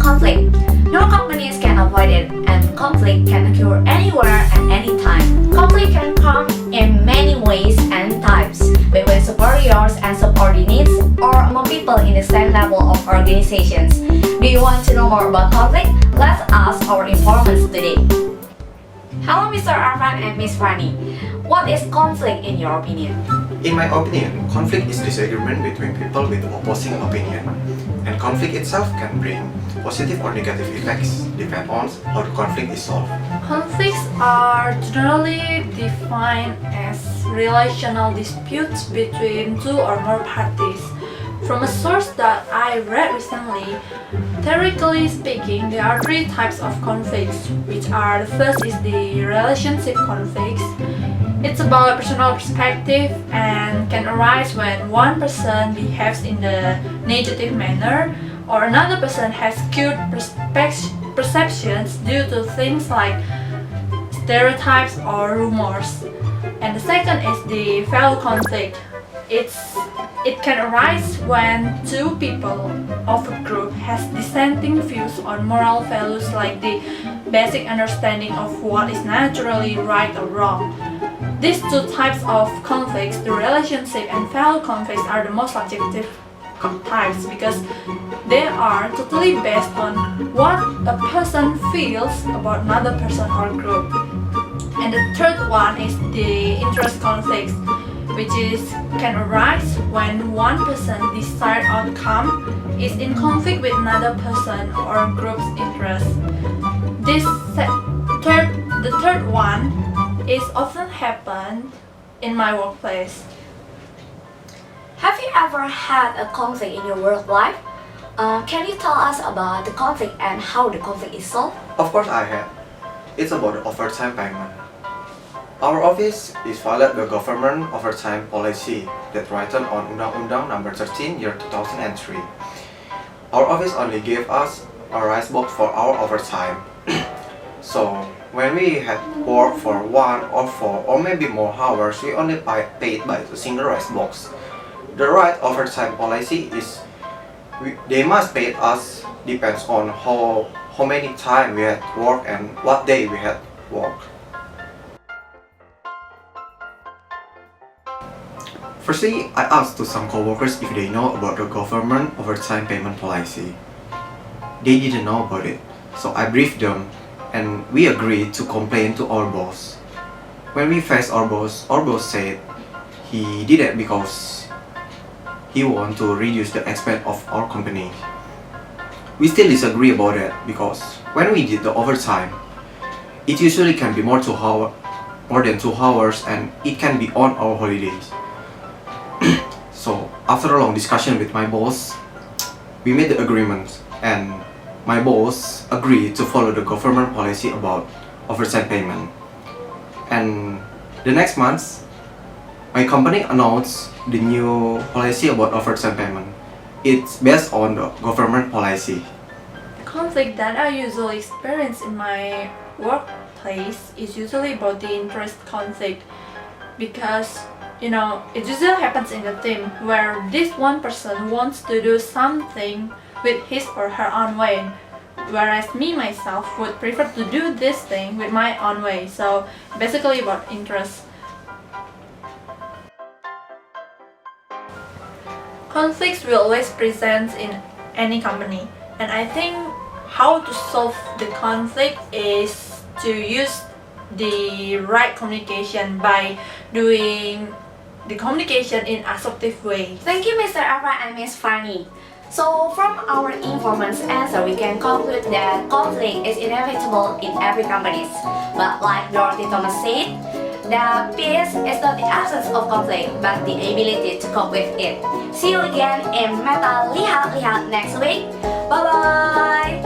conflict. No companies can avoid it, and conflict can occur anywhere and anytime. Conflict can come in many ways and types, between superiors and subordinates, or among people in the same level of organizations. Do you want to know more about conflict? Let's ask our informants today. Hello, Mr. Ervan and Miss Fanny. What is conflict in your opinion? In my opinion, conflict is disagreement between people with opposing opinion, and conflict itself can bring positive or negative effects depending on how the conflict is solved. Conflicts are generally defined as relational disputes between two or more parties. From a source that I read recently, theoretically speaking, there are three types of conflicts, which are: the first is the relationship conflicts. It's about personal perspective and can arise when one person behaves in a negative manner or another person has skewed perceptions due to things like stereotypes or rumors. And the second is the value conflict. It can arise when two people of a group has dissenting views on moral values like the basic understanding of what is naturally right or wrong. These two types of conflicts, the relationship and value conflicts, are the most subjective types because they are totally based on what a person feels about another person or group. And the third one is the interest conflicts, which can arise when one person's desired outcome is in conflict with another person or group's interest. The third one is often happen in my workplace. Have you ever had a conflict in your work life? Can you tell us about the conflict and how the conflict is solved? Of course I have. It's about the overtime payment. Our office is followed the government overtime policy that written on Undang-Undang Number 13 year 2003. Our office only gave us a rice box for our overtime. So when we had worked for 1 or 4 or maybe more hours, we only paid by a single rice box. The right overtime policy is they must pay us depends on how many time we had work and what day we had work. Firstly, I asked to some coworkers if they know about the government overtime payment policy. They didn't know about it, so I briefed them and we agreed to complain to our boss. When we faced our boss said he did it because he wanted to reduce the expense of our company. We still disagree about that because when we did the overtime, it usually can be more than 2 hours and it can be on our holidays. So after a long discussion with my boss, we made the agreement and my boss agreed to follow the government policy about overtime payment. And the next month, my company announced the new policy about overtime payment. It's based on the government policy. The conflict that I usually experience in my workplace is usually about the interest conflict because it usually happens in a team where this one person wants to do something with his or her own way, whereas me myself would prefer to do this thing with my own way. So basically about interest. Conflicts will always present in any company, and I think how to solve the conflict is to use the right communication by doing the communication in assertive way. Thank you, Mr. Ervan and Miss Fanny. So from our informants' answer, we can conclude that conflict is inevitable in every company. But like Dorothy Thomas said, the peace is not the absence of conflict, but the ability to cope with it. See you again in Metta Lihat next week. Bye bye!